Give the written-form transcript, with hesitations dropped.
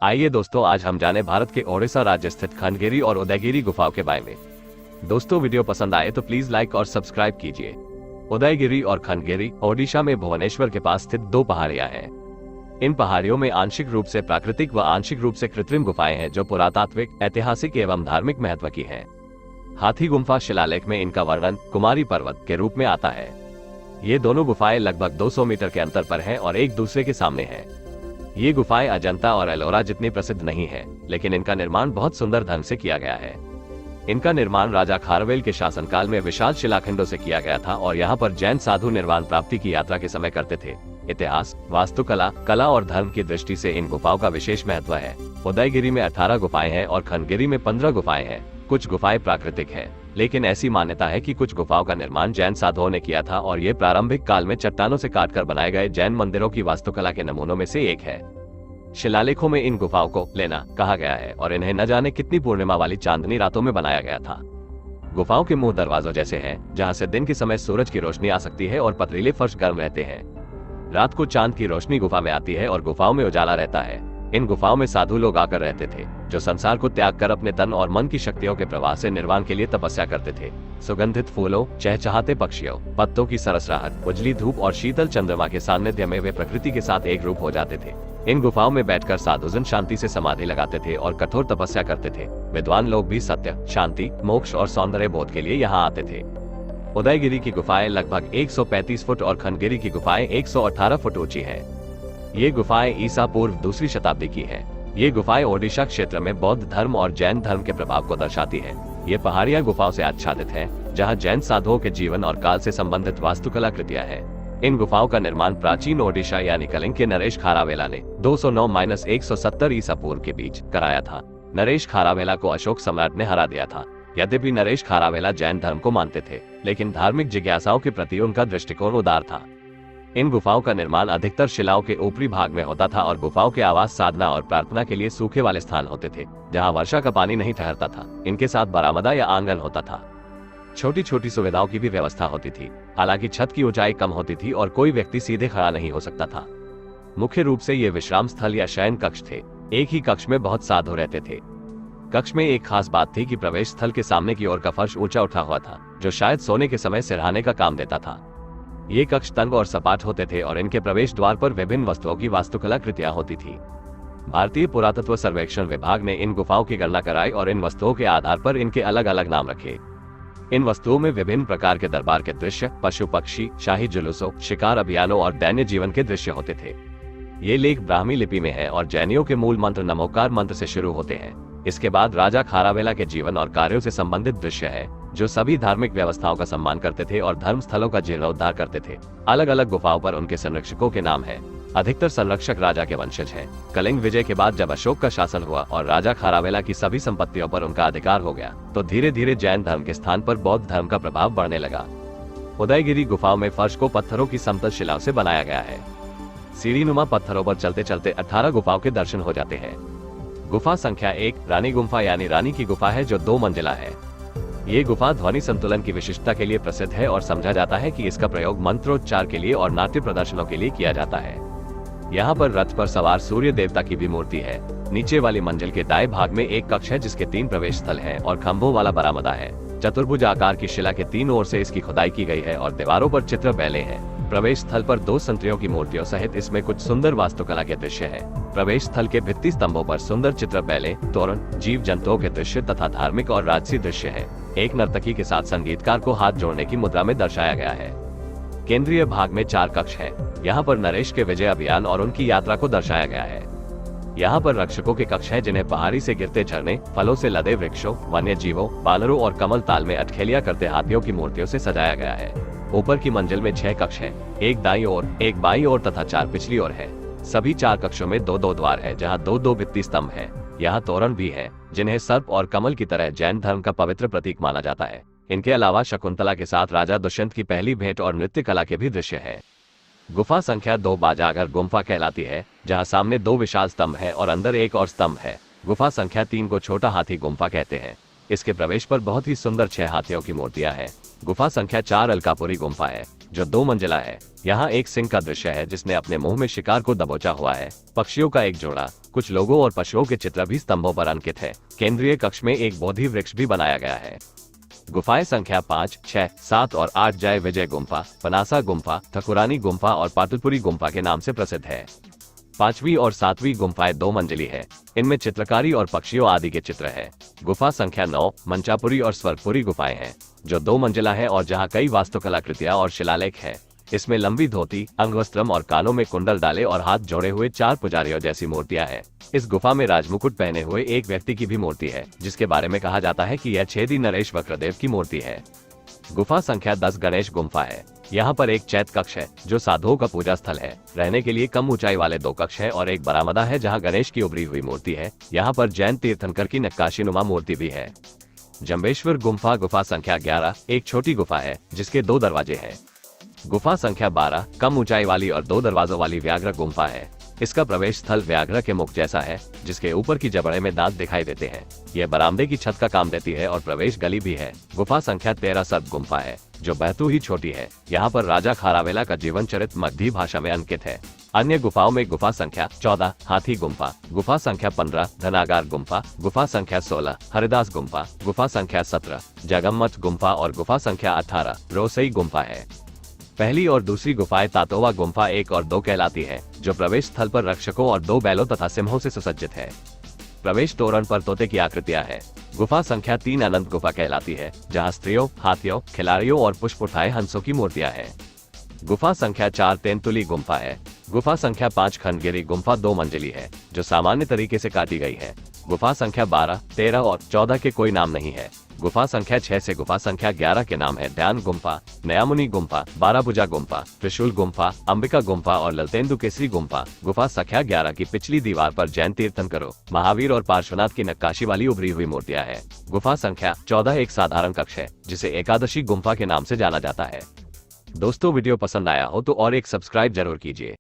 आइए दोस्तों, आज हम जाने भारत के ओडिशा राज्य स्थित खंडगिरी और उदयगिरी गुफाओं के बारे में। दोस्तों, वीडियो पसंद आए तो प्लीज लाइक और सब्सक्राइब कीजिए। उदयगिरी और खंडगिरी ओडिशा में भुवनेश्वर के पास स्थित दो पहाड़ियां हैं। इन पहाड़ियों में आंशिक रूप से प्राकृतिक व आंशिक रूप से कृत्रिम गुफाएं हैं जो पुरातात्विक, ऐतिहासिक एवं धार्मिक महत्व की हैं। हाथी गुम्फा शिलालेख में इनका वर्णन कुमारी पर्वत के रूप में आता है। ये दोनों गुफाएं लगभग 200 मीटर के अंतर पर हैं और एक दूसरे के सामने हैं। ये गुफाएं अजंता और एलोरा जितनी प्रसिद्ध नहीं है, लेकिन इनका निर्माण बहुत सुंदर ढंग से किया गया है। इनका निर्माण राजा खारवेल के शासनकाल में विशाल शिलाखंडों से किया गया था और यहाँ पर जैन साधु निर्वाण प्राप्ति की यात्रा के समय करते थे। इतिहास, वास्तुकला, कला और धर्म की दृष्टि से इन गुफाओं का विशेष महत्व है। उदयगिरी में 18 गुफाएं हैं और खंडगिरी में 15 गुफाएं हैं। कुछ गुफाएं प्राकृतिक है, लेकिन ऐसी मान्यता है कि कुछ गुफाओं का निर्माण जैन साधुओं ने किया था और ये प्रारंभिक काल में चट्टानों से काटकर बनाए गए जैन मंदिरों की वास्तुकला के नमूनों में से एक है। शिलालेखों में इन गुफाओं को लेना कहा गया है और इन्हें न जाने कितनी पूर्णिमा वाली चांदनी रातों में बनाया गया था। गुफाओं के मुंह दरवाजों जैसे हैं, जहां से दिन के समय सूरज की रोशनी आ सकती है और पथरीले फर्श गर्म रहते हैं। रात को चांद की रोशनी गुफा में आती है और गुफाओं में उजाला रहता है। इन गुफाओं में साधु लोग आकर रहते थे, जो संसार को त्याग कर अपने तन और मन की शक्तियों के प्रवाह से निर्वाण के लिए तपस्या करते थे। सुगंधित फूलों, चहचहाते पक्षियों, पत्तों की सरसराहट, उजली धूप और शीतल चंद्रमा के सानिध्य में वे प्रकृति के साथ एक रूप हो जाते थे। इन गुफाओं में बैठकर साधुजन शांति से समाधि लगाते थे और कठोर तपस्या करते थे। विद्वान लोग भी सत्य, शांति, मोक्ष और सौंदर्य बोध के लिए यहाँ आते थे। उदयगिरी की गुफाएं लगभग 135 फुट और खंडगिरी की गुफाएं 118 फुट ऊंची हैं। ये गुफाएं ईसा पूर्व दूसरी शताब्दी की हैं। ये गुफाएं ओडिशा क्षेत्र में बौद्ध धर्म और जैन धर्म के प्रभाव को दर्शाती हैं। ये पहाड़ियां गुफाओं से आच्छादित हैं, जहां जैन साधुओं के जीवन और काल से संबंधित वास्तुकला कृतियां हैं। इन गुफाओं का निर्माण प्राचीन ओडिशा यानी कलिंग के नरेश खारावेला ने 209-170 ईसा पूर्व के बीच कराया था। नरेश खारावेला को अशोक सम्राट ने हरा दिया था। यद्यपि नरेश खारावेला जैन धर्म को मानते थे, लेकिन धार्मिक जिज्ञासाओं के प्रति उनका दृष्टिकोण उदार था। इन गुफाओं का निर्माण अधिकतर शिलाओं के ऊपरी भाग में होता था और गुफाओं के आवास, साधना और प्रार्थना के लिए सूखे वाले स्थान होते थे, जहां वर्षा का पानी नहीं ठहरता था। इनके साथ बरामदा या आंगन होता था। छोटी छोटी सुविधाओं की भी व्यवस्था होती थी। हालांकि छत की ऊंचाई कम होती थी और कोई व्यक्ति सीधे खड़ा नहीं हो सकता था। मुख्य रूप से ये विश्राम स्थल या शयन कक्ष थे। एक ही कक्ष में बहुत साधु रहते थे। कक्ष में एक खास बात थी कि प्रवेश स्थल के सामने की ओर का फर्श ऊंचा उठा हुआ था, जो शायद सोने के समय सिरहाने का काम देता था। ये कक्ष तंग और सपाट होते थे और इनके प्रवेश द्वार पर विभिन्न वस्तुओं की वास्तुकला कृतियां होती थी। भारतीय पुरातत्व सर्वेक्षण विभाग ने इन गुफाओं की गणना कराई और इन वस्तुओं के आधार पर इनके अलग अलग नाम रखे। इन वस्तुओं में विभिन्न प्रकार के दरबार के दृश्य, पशु पक्षी, शाही जुलूसों, शिकार अभियानों और दैन्य जीवन के दृश्य होते थे। ये लेख ब्राह्मी लिपि में है और जैनियों के मूल मंत्र नमोकार मंत्र से शुरू होते हैं। इसके बाद राजा खारावेला के जीवन और कार्यों से संबंधित दृश्य है, जो सभी धार्मिक व्यवस्थाओं का सम्मान करते थे और धर्म स्थलों का जीर्णोद्धार करते थे। अलग अलग गुफाओं पर उनके संरक्षकों के नाम हैं। अधिकतर संरक्षक राजा के वंशज हैं। कलिंग विजय के बाद जब अशोक का शासन हुआ और राजा खारावेला की सभी संपत्तियों पर उनका अधिकार हो गया, तो धीरे धीरे जैन धर्म के स्थान पर बौद्ध धर्म का प्रभाव बढ़ने लगा। उदयगिरी गुफाओं में फर्श को पत्थरों की समतल शिलाओं से बनाया गया है। सीढ़ीनुमा पत्थरों पर चलते चलते 18 गुफाओं के दर्शन हो जाते हैं। गुफा संख्या 1 रानी गुम्फा यानी रानी की गुफा है, जो 2 मंजिला है। ये गुफा ध्वनि संतुलन की विशिष्टता के लिए प्रसिद्ध है और समझा जाता है कि इसका प्रयोग मंत्रोच्चार के लिए और नाट्य प्रदर्शनों के लिए किया जाता है। यहाँ पर रथ पर सवार सूर्य देवता की भी मूर्ति है। नीचे वाली मंजिल के दाएं भाग में एक कक्ष है, जिसके 3 प्रवेश स्थल हैं और खंभों वाला बरामदा है। चतुर्भुज आकार की शिला के 3 ओर से इसकी खुदाई की गई है और दीवारों पर चित्र बैले हैं। प्रवेश स्थल पर 2 संतरियों की मूर्तियों सहित इसमें कुछ सुंदर वास्तुकला के दृश्य है। प्रवेश स्थल के भित्ति स्तंभों पर सुंदर चित्र बैले, तोरण, जीव जंतुओं के दृश्य तथा धार्मिक और राजसी दृश्य है। एक नर्तकी के साथ संगीतकार को हाथ जोड़ने की मुद्रा में दर्शाया गया है। केंद्रीय भाग में 4 कक्ष है। यहाँ पर नरेश के विजय अभियान और उनकी यात्रा को दर्शाया गया है। यहाँ पर रक्षकों के कक्ष है, जिन्हें पहाड़ी से गिरते झरने, फलों से लदे वृक्षों, वन्य जीवों, बानरों और कमल ताल में अटखेलियां करते हाथियों की मूर्तियों से सजाया गया है। ऊपर की मंजिल में 6 कक्ष हैं, एक दाईं ओर, एक बाईं ओर तथा 4 पिछली ओर है। सभी 4 कक्षों में 2-2 द्वार है, जहाँ 2-2 भित्ति स्तंभ है। यहाँ तोरण भी है, जिन्हें सर्प और कमल की तरह जैन धर्म का पवित्र प्रतीक माना जाता है। इनके अलावा शकुंतला के साथ राजा दुष्यंत की पहली भेंट और नृत्य कला के भी दृश्य है। गुफा संख्या 2 बाजागर गुम्फा कहलाती है, जहाँ सामने 2 विशाल स्तंभ है और अंदर एक और स्तंभ है। गुफा संख्या 3 को छोटा हाथी गुम्फा कहते हैं। इसके प्रवेश पर बहुत ही सुंदर 6 हाथियों की मूर्तियां हैं। गुफा संख्या 4 अलकापुरी गुम्फा है। जो 2 मंजिला है। यहाँ एक सिंह का दृश्य है जिसने अपने मुंह में शिकार को दबोचा हुआ है। पक्षियों का एक जोड़ा, कुछ लोगों और पशुओं के चित्र भी स्तंभों पर अंकित है। केंद्रीय कक्ष में एक बोधि वृक्ष भी बनाया गया है। गुफाएं संख्या 5, 6, 7 और 8 जय विजय गुम्फा, पनासा गुम्फा, ठकुरानी गुम्फा और पाटलपुरी गुम्फा के नाम से प्रसिद्ध है। 5वीं और 7वीं गुम्फाएं 2 मंजिली है। इनमें चित्रकारी और पक्षियों आदि के चित्र है। गुफा संख्या 9 मंचापुरी और स्वर्गपुरी गुफाएं हैं, जो 2 मंजिला है और जहां कई वास्तुकलाकृतियां और शिलालेख है। इसमें लंबी धोती, अंगवस्त्रम और कानों में कुंडल डाले और हाथ जोड़े हुए 4 पुजारियों जैसी मूर्तियां हैं। इस गुफा में राजमुकुट पहने हुए एक व्यक्ति की भी मूर्ति है, जिसके बारे में कहा जाता है कि यह छेदी नरेश वक्रदेव की मूर्ति है। गुफा संख्या 10 गणेश गुम्फा है। यहाँ पर एक चैत कक्ष है जो साधुओं का पूजा स्थल है। रहने के लिए कम ऊंचाई वाले 2 कक्ष है और एक बरामदा है जहाँ गणेश की उभरी हुई मूर्ति है। यहाँ पर जैन तीर्थंकर की नक्काशीनुमा मूर्ति भी है। जंबेश्वर गुम्फा गुफा संख्या 11 एक छोटी गुफा है जिसके 2 दरवाजे हैं। गुफा संख्या 12 कम ऊंचाई वाली और 2 दरवाजों वाली व्याघ्र गुम्फा है। इसका प्रवेश स्थल व्याघ्र के मुख जैसा है, जिसके ऊपर की जबड़े में दांत दिखाई देते हैं। यह बरामदे की छत का काम देती है और प्रवेश गली भी है। गुफा संख्या 13 सर्प गुम्फा है, जो बेहतू ही छोटी है। यहाँ पर राजा खारावेला का जीवन चरित्र मगधी भाषा में अंकित है। अन्य गुफाओं में गुफा संख्या 14 हाथी गुम्फा, गुफा संख्या 15 धनागार गुम्फा, गुफा संख्या 16 हरिदास गुम्फा, गुफा संख्या 17 जगम्मठ गुम्फा और गुफा संख्या 18 रोसई गुम्फा है। पहली और दूसरी गुफाएं तातोवा गुम्फा 1 और 2 कहलाती है, जो प्रवेश स्थल पर रक्षकों और 2 बैलों तथा सिंहों से सुसज्जित है। प्रवेश तोरण पर तोते की आकृतियां है। गुफा संख्या 3 अनंत गुफा कहलाती है, जहां स्त्रियों, हाथियों, खिलाड़ियों और पुष्प उठाए हंसों की मूर्तियां हैं। गुफा संख्या 4 तेंतुली गुम्फा है। गुफा संख्या 5 खंडगिरी गुम्फा 2 मंजिली है, जो सामान्य तरीके से काटी गई है। गुफा संख्या 12, 13 और 14 के कोई नाम नहीं है। गुफा संख्या 6 से गुफा संख्या 11 के नाम है ध्यान गुम्फा, नयामुनि गुम्फा, 12 भुजा गुम्फा, त्रिशूल गुम्फा, अंबिका गुम्फा और ललतेंदु केसरी गुम्फा। गुफा संख्या 11 की पिछली दीवार पर जैन तीर्थंकरों, महावीर और पार्श्वनाथ की नक्काशी वाली उभरी हुई मूर्तियां हैं। गुफा संख्या 14 एक साधारण कक्ष है, जिसे एकादशी गुम्फा के नाम से जाना जाता है। दोस्तों वीडियो पसंद आया हो तो और एक सब्सक्राइब जरूर कीजिए।